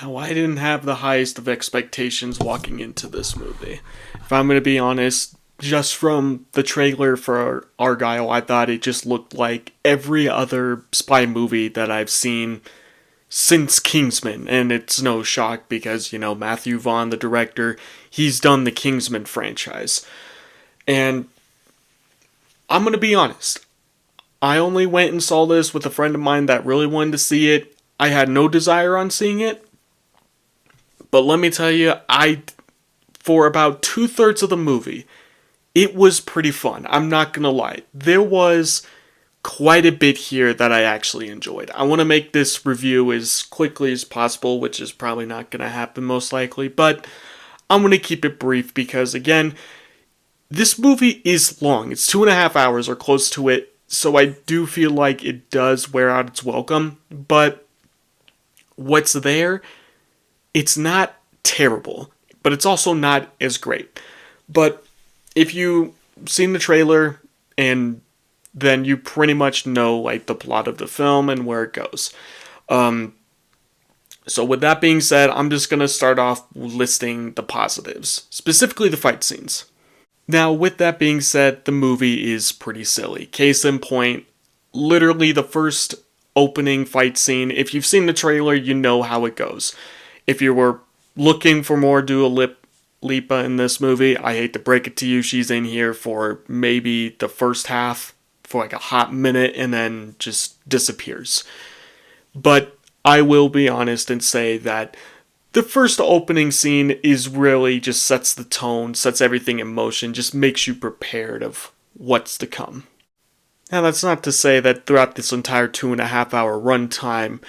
Now, I didn't have the highest of expectations walking into this movie. If I'm going to be honest, just from the trailer for Argylle, I thought it just looked like every other spy movie that I've seen since Kingsman. And it's no shock because, Matthew Vaughn, the director, he's done the Kingsman franchise. And I'm going to be honest, I only went and saw this with a friend of mine that really wanted to see it. I had no desire on seeing it. But let me tell you, for about 2/3 of the movie, it was pretty fun. I'm not gonna lie. There was quite a bit here that I actually enjoyed. I want to make this review as quickly as possible, which is probably not gonna happen most likely, but I'm gonna keep it brief because, again, this movie is long. It's 2.5 hours or close to it, so I do feel like it does wear out its welcome, but what's there, it's not terrible, but it's also not as great. But if you've seen the trailer, and then you pretty much know like the plot of the film and where it goes. So with that being said, I'm just gonna start off listing the positives, specifically the fight scenes. Now, with that being said, the movie is pretty silly. Case in point, literally the first opening fight scene. If you've seen the trailer, you know how it goes. If you were looking for more Dua Lipa in this movie, I hate to break it to you, she's in here for maybe the first half, for like a hot minute, and then just disappears. But I will be honest and say that the first opening scene is really just sets the tone, sets everything in motion, just makes you prepared of what's to come. Now, that's not to say that throughout this entire 2.5 hour runtime,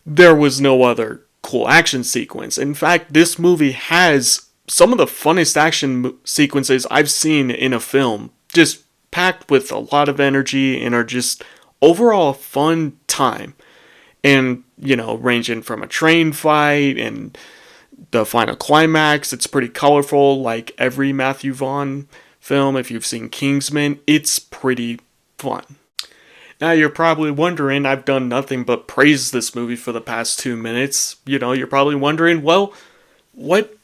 there was no other cool action sequence. In fact, this movie has some of the funnest action sequences I've seen in a film, just packed with a lot of energy and are just overall a fun time. And, ranging from a train fight and the final climax, it's pretty colorful, like every Matthew Vaughn film. If you've seen Kingsman, it's pretty fun. Now, you're probably wondering, I've done nothing but praise this movie for the past 2 minutes. You're probably wondering, well, what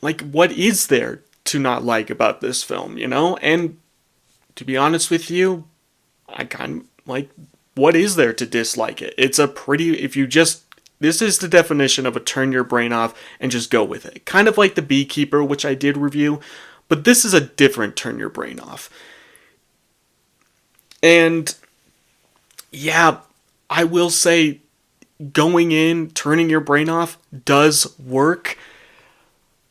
is there to not like about this film, And to be honest with you, I kind of like, what is there to dislike it? It's this is the definition of a turn your brain off and just go with it. Kind of like The Beekeeper, which I did review, but this is a different turn your brain off. And yeah, I will say going in, turning your brain off does work.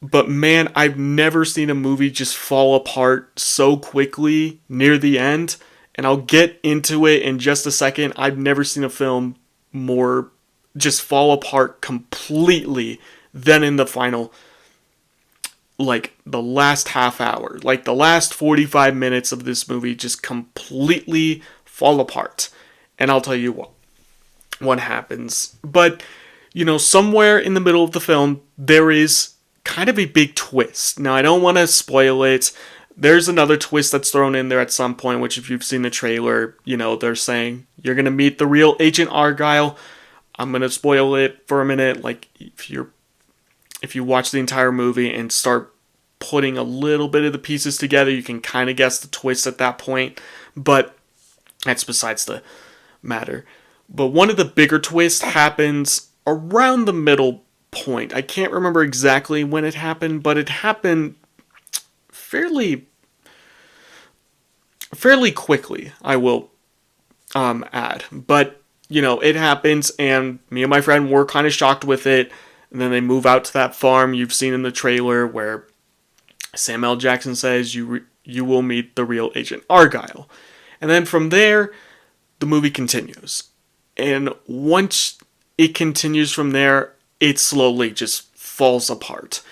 But man, I've never seen a movie just fall apart so quickly near the end. And I'll get into it in just a second. I've never seen a film more just fall apart completely than in the final, like the last half hour. Like the last 45 minutes of this movie just completely fall apart. And I'll tell you what happens. But, somewhere in the middle of the film, there is kind of a big twist. Now, I don't want to spoil it. There's another twist that's thrown in there at some point, which if you've seen the trailer, they're saying you're going to meet the real Agent Argylle. I'm going to spoil it for a minute. Like, if you watch the entire movie and start putting a little bit of the pieces together, you can kind of guess the twist at that point. But that's besides the matter. But one of the bigger twists happens around the middle point. I can't remember exactly when it happened, but it happened fairly quickly, I will add. But, it happens, and me and my friend were kind of shocked with it. And then they move out to that farm you've seen in the trailer where Samuel L. Jackson says you will meet the real Agent Argylle. And then from there, the movie continues. And once it continues from there, it slowly just falls apart.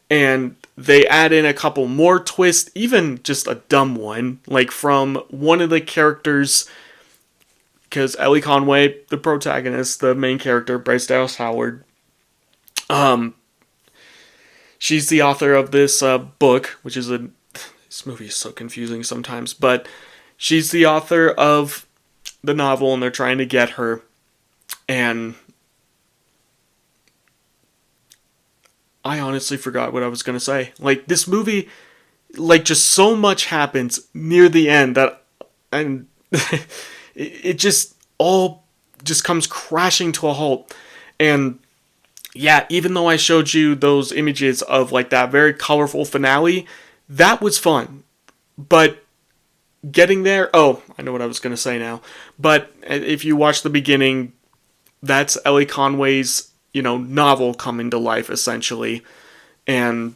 And they add in a couple more twists, even just a dumb one, like from one of the characters, because Ellie Conway, the protagonist, the main character, Bryce Dallas Howard, she's the author of this book, which is this movie is so confusing sometimes, but she's the author of the novel, and they're trying to get her, and I honestly forgot what I was going to say. Like, this movie, like, just so much happens near the end that, and it just all just comes crashing to a halt. And yeah, even though I showed you those images of like that very colorful finale, that was fun. But getting there, oh, I know what I was going to say now. But if you watch the beginning, that's Ellie Conway's, novel coming to life essentially. And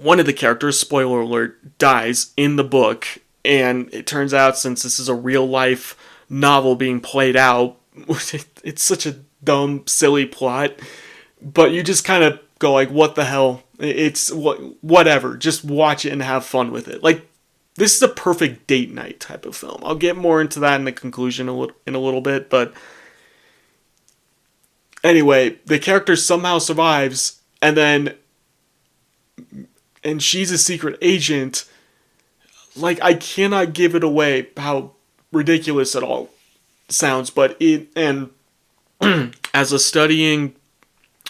one of the characters, spoiler alert, dies in the book. And it turns out, since this is a real life novel being played out, it's such a dumb, silly plot. But you just kind of go like, what the hell? It's whatever. Just watch it and have fun with it. Like, this is a perfect date night type of film. I'll get more into that in the conclusion in a little bit. But anyway, the character somehow survives, and she's a secret agent. Like, I cannot give it away how ridiculous it all sounds, but as a studying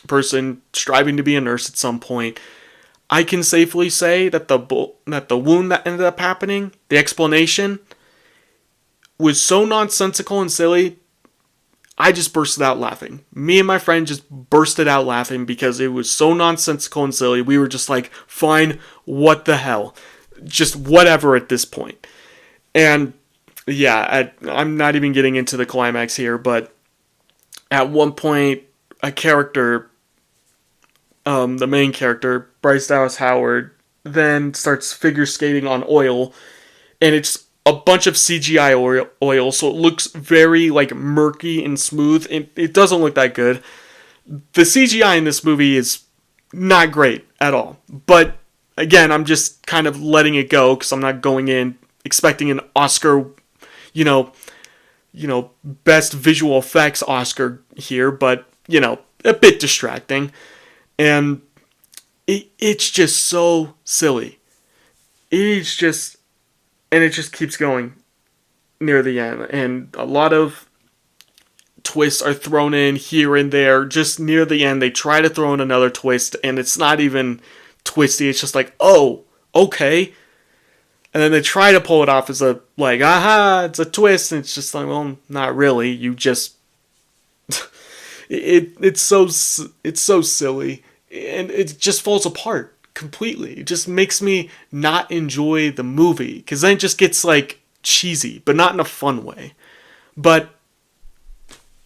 person striving to be a nurse at some point, I can safely say that the wound that ended up happening, the explanation, was so nonsensical and silly, I just bursted out laughing. Me and my friend just bursted out laughing because it was so nonsensical and silly. We were just like, fine, what the hell? Just whatever at this point. And yeah, I'm not even getting into the climax here, but at one point, a character, the main character, Bryce Dallas Howard, then starts figure skating on oil, and it's a bunch of CGI oil, so it looks very like murky and smooth. It doesn't look that good. The CGI in this movie is not great at all, but again, I'm just kind of letting it go because I'm not going in expecting an Oscar, best visual effects Oscar here, but, a bit distracting. And it's just so silly. It just keeps going near the end. And a lot of twists are thrown in here and there. Just near the end, they try to throw in another twist, and it's not even twisty. It's just like, oh, okay. And then they try to pull it off as a, like, aha, it's a twist. And it's just like, well, not really. You just... it's so silly. And it just falls apart completely. It just makes me not enjoy the movie. Because then it just gets, like, cheesy. But not in a fun way. But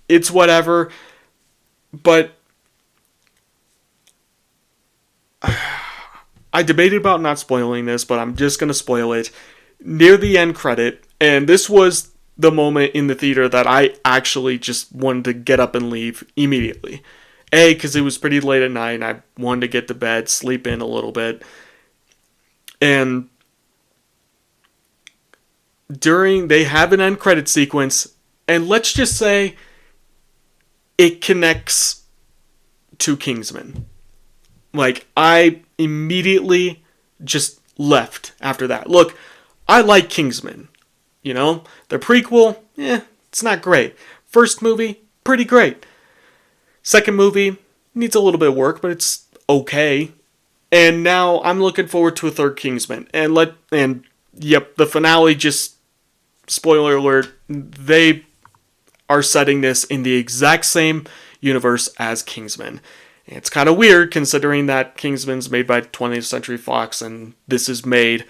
it's whatever. But I debated about not spoiling this, but I'm just going to spoil it. Near the end credit, and this was the moment in the theater that I actually just wanted to get up and leave immediately. A, because it was pretty late at night, and I wanted to get to bed, sleep in a little bit. And they have an end credit sequence, and let's just say it connects to Kingsman. Like, I immediately just left after that. Look, I like Kingsman. The prequel, it's not great. First movie, pretty great. Second movie, needs a little bit of work, but it's okay. And now I'm looking forward to a third Kingsman. And yep, the finale just, spoiler alert, they are setting this in the exact same universe as Kingsman. It's kind of weird considering that Kingsman's made by 20th Century Fox and this is made,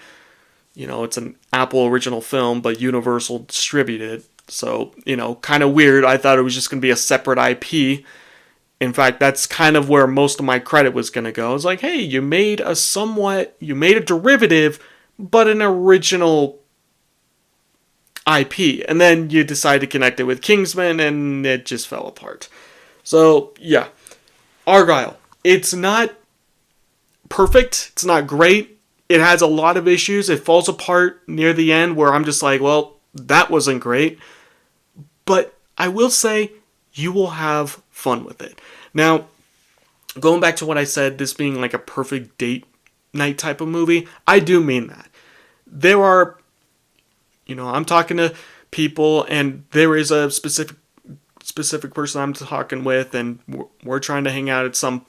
it's an Apple original film, but Universal distributed. So, kind of weird. I thought it was just going to be a separate IP. In fact, that's kind of where most of my credit was going to go. It's like, hey, you made a derivative, but an original IP. And then you decide to connect it with Kingsman and it just fell apart. So, yeah. Argylle. It's not perfect. It's not great. It has a lot of issues. It falls apart near the end where I'm just like, well, that wasn't great. But I will say you will have fun with it. Now, going back to what I said, this being like a perfect date night type of movie, I do mean that. There are, I'm talking to people and there is a specific person I'm talking with and we're trying to hang out at some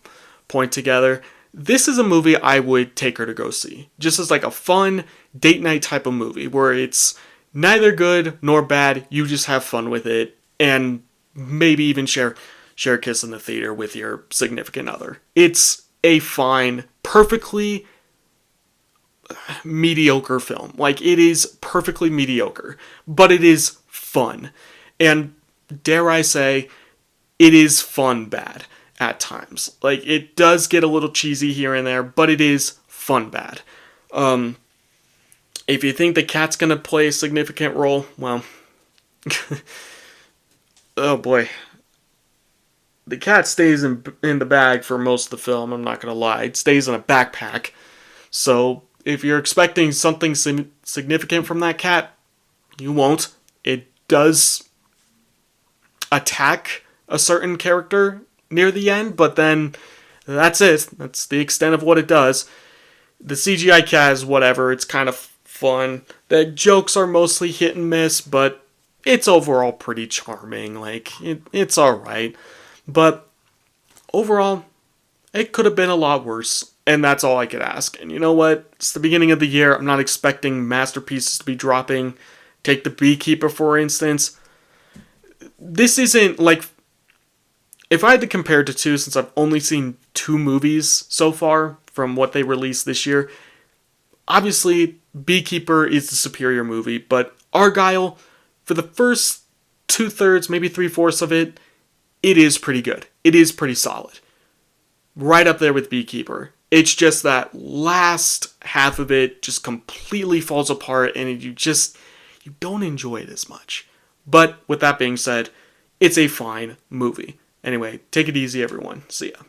point together. This is a movie I would take her to go see. Just as like a fun date night type of movie where it's neither good nor bad. You just have fun with it and maybe even share a kiss in the theater with your significant other. It's a fine, perfectly mediocre film. Like, it is perfectly mediocre, but it is fun. And dare I say, it is fun bad at times. Like, it does get a little cheesy here and there, but it is fun bad. If you think the cat's gonna play a significant role, well, oh boy. The cat stays in the bag for most of the film, I'm not gonna lie. It stays in a backpack. So, if you're expecting something significant from that cat, you won't. It does attack a certain character near the end, but then that's it. That's the extent of what it does. The CGI cat is whatever. It's kind of fun. The jokes are mostly hit and miss, but it's overall pretty charming. Like, it's alright. But overall, it could have been a lot worse, and that's all I could ask. And you know what? It's the beginning of the year. I'm not expecting masterpieces to be dropping. Take The Beekeeper, for instance. This isn't like... If I had to compare it to two, since I've only seen 2 movies so far from what they released this year, obviously, Beekeeper is the superior movie, but Argylle, for the first 2/3, maybe 3/4 of it, it is pretty good. It is pretty solid. Right up there with Beekeeper. It's just that last half of it just completely falls apart and you don't enjoy it as much. But with that being said, it's a fine movie. Anyway, take it easy, everyone. See ya.